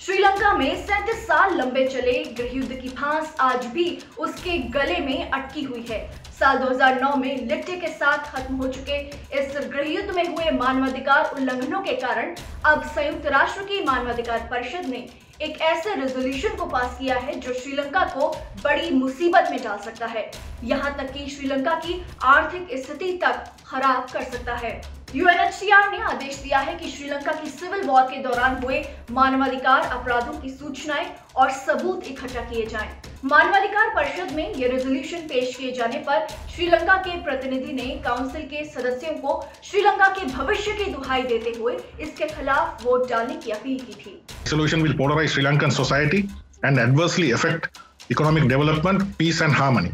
श्रीलंका में 37 साल लंबे चले गृहयुद्ध की फांस आज भी उसके गले में अटकी हुई है। साल 2009 में लिट्टे के साथ खत्म हो चुके इस गृहयुद्ध में हुए मानवाधिकार उल्लंघनों के कारण अब संयुक्त राष्ट्र की मानवाधिकार परिषद ने एक ऐसे रेजोल्यूशन को पास किया है जो श्रीलंका को बड़ी मुसीबत में डाल सकता है, यहाँ तक कि श्रीलंका की आर्थिक स्थिति तक खराब कर सकता है। यूएनएचसीआर ने आदेश दिया है कि श्रीलंका की सिविल वॉर के दौरान हुए मानवाधिकार अपराधों की सूचनाएं और सबूत इकट्ठा किए जाएं। मानवाधिकार परिषद में ये रेजोल्यूशन पेश किए जाने पर श्रीलंका के प्रतिनिधि ने काउंसिल के सदस्यों को श्रीलंका के भविष्य की दुहाई देते हुए इसके खिलाफ वोट डालने की अपील की थी। Resolution will polarize Sri Lankan society and adversely affect economic development, peace and harmony.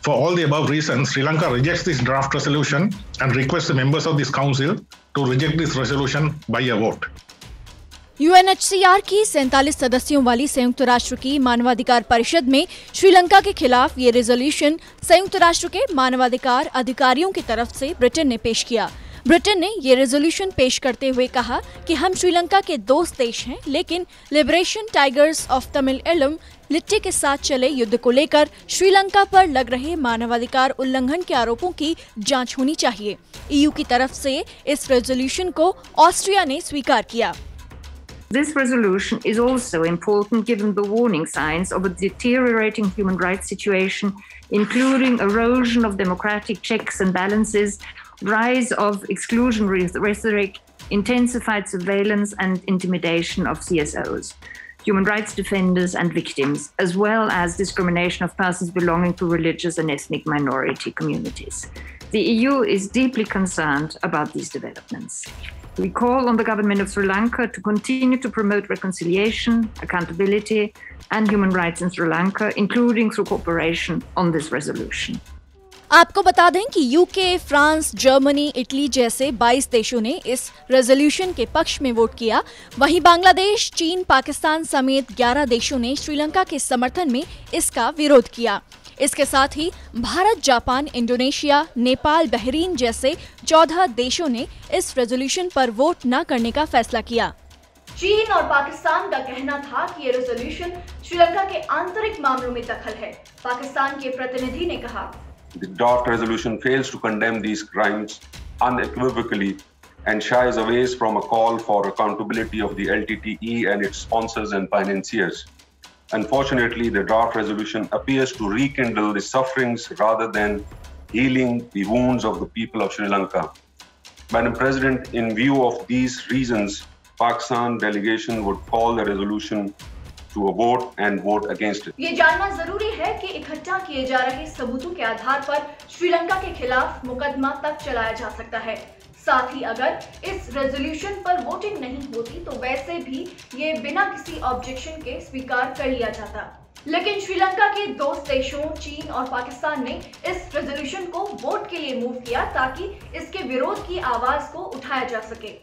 For all the above reasons, Sri Lanka rejects this draft resolution and requests the members of this council to reject this resolution by a vote. UNHCR की 47 सदस्यों वाली संयुक्त राष्ट्र की मानवाधिकार परिषद में श्रीलंका के खिलाफ ये रेजोल्यूशन संयुक्त राष्ट्र के मानवाधिकार अधिकारियों की तरफ से ब्रिटेन ने पेश किया। ब्रिटेन ने ये रेजोल्यूशन पेश करते हुए कहा कि हम श्रीलंका के दोस्त देश हैं, लेकिन लिबरेशन टाइगर्स ऑफ तमिल इलम लिट्टे के साथ चले युद्ध को लेकर श्रीलंका पर लग रहे मानवाधिकार उल्लंघन के आरोपों की जांच होनी चाहिए। ईयू की तरफ से इस रेजोल्यूशन को ऑस्ट्रिया ने स्वीकार किया। This resolution is also important given the warning signs of a deteriorating human rights situation, including erosion of democratic checks and balances, rise of exclusionary rhetoric, intensified surveillance and intimidation of CSOs, human rights defenders and victims, as well as discrimination of persons belonging to religious and ethnic minority communities. The EU is deeply concerned about these developments. We call on the government of Sri Lanka to continue to promote reconciliation, accountability, and human rights in Sri Lanka, including through cooperation on this resolution. आपको बता दें कि UK, France, Germany, Italy जैसे 22 देशों ने इस resolution के पक्ष में वोट किया। वहीं बांग्लादेश, चीन, पाकिस्तान समेत 11 देशों ने श्रीलंका के समर्थन में इसका विरोध किया। इसके साथ ही Bharat, Japan, Indonesia, Nepal, Bahrain जैसे 14 देशों ने इस रेजोल्यूशन पर वोट न करने का फैसला किया। चीन और पाकिस्तान का कहना था कि ये रेजोल्यूशन श्रीलंका के आंतरिक मामलों में दखल है। पाकिस्तान के प्रतिनिधि ने कहा, The draft resolution fails to condemn these crimes unequivocally and shies away from a call for accountability of the LTTE and its sponsors and financiers. Unfortunately, the draft resolution appears to rekindle the sufferings rather than healing the wounds of the people of Sri Lanka. Madam President, in view of these reasons, Pakistan delegation would call the resolution to a vote and vote against it. ये जानना जरूरी है कि इकट्ठा किए जा रहे सबूतों के आधार पर श्रीलंका के खिलाफ मुकदमा तक चलाया जा सकता है। साथ ही अगर इस रेजोल्यूशन पर वोटिंग नहीं होती तो वैसे भी ये बिना किसी ऑब्जेक्शन के स्वीकार कर लिया जाता। लेकिन श्रीलंका के दोस्त देशों चीन और पाकिस्तान ने इस रेजोल्यूशन को वोट के लिए मूव किया ताकि इसके विरोध की आवाज को उठाया जा सके।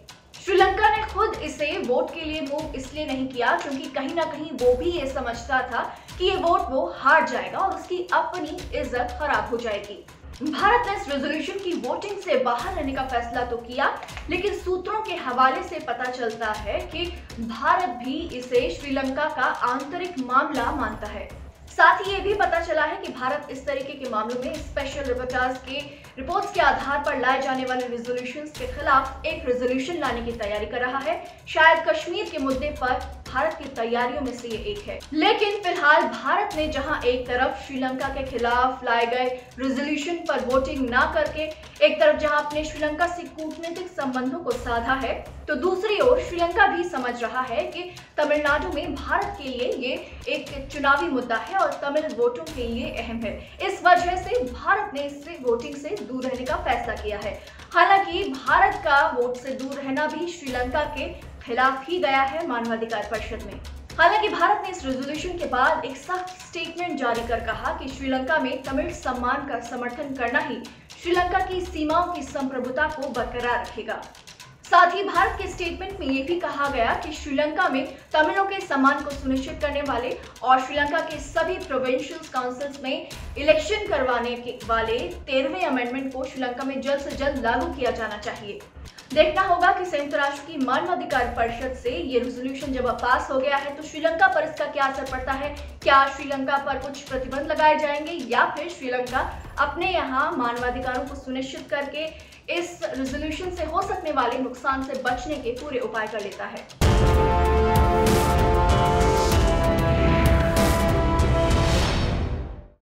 श्रीलंका ने खुद इसे वोट के लिए मूव इसलिए नहीं किया क्योंकि कहीं ना कहीं वो भी ये समझता था कि ये वोट वो हार जाएगा और उसकी अपनी इज्जत खराब हो जाएगी। भारत ने इस रेजोल्यूशन की वोटिंग से बाहर रहने का फैसला तो किया, लेकिन सूत्रों के हवाले से पता चलता है कि भारत भी इसे श्रीलंका का आंतरिक मामला मानता है। साथ ही ये भी पता चला है कि भारत इस तरीके के मामलों में स्पेशल रिपोर्टर्स के रिपोर्ट्स के आधार पर लाए जाने वाले रेजोल्यूशंस के खिलाफ एक रेजोल्यूशन लाने की तैयारी कर रहा है। शायद कश्मीर के मुद्दे पर भारत की तैयारियों में से ये एक है। लेकिन फिलहाल भारत ने जहां एक तरफ श्रीलंका के खिलाफ लाए गए रेजोल्यूशन पर वोटिंग ना करके एक तरफ जहां अपने श्रीलंका से कूटनीतिक संबंधों को साधा है, तो दूसरी ओर श्रीलंका भी समझ रहा है कि तमिलनाडु में भारत के लिए ये एक चुनावी मुद्दा है और तमिल वोटों के लिए अहम है। इस वजह से भारत ने इससे वोटिंग से दूर रहने का फैसला किया है। हालांकि भारत का वोट से दूर रहना भी श्रीलंका के खिलाफ ही गया है मानवाधिकार परिषद में। हालांकि भारत ने इस रेजोल्यूशन के बाद एक सख्त स्टेटमेंट जारी कर कहा कि श्रीलंका में तमिल सम्मान का समर्थन करना ही श्रीलंका की सीमाओं की संप्रभुता को बरकरार रखेगा। साथ ही भारत के स्टेटमेंट में ये भी कहा गया कि श्रीलंका में तमिलों के सम्मान को सुनिश्चित करने वाले और श्रीलंका के सभी प्रोविंशियल काउंसिल्स में इलेक्शन करवाने वाले 13वें अमेंडमेंट को श्रीलंका में जल्द से जल्द लागू किया जाना चाहिए। देखना होगा कि संयुक्त राष्ट्र की मानवाधिकार परिषद से ये रेजोल्यूशन जब पास हो गया है तो श्रीलंका पर इसका क्या असर पड़ता है। क्या श्रीलंका पर कुछ प्रतिबंध लगाए जाएंगे या फिर श्रीलंका अपने यहाँ मानवाधिकारों को सुनिश्चित करके इस रेजोल्यूशन से हो सकने वाले नुकसान से बचने के पूरे उपाय कर लेता है।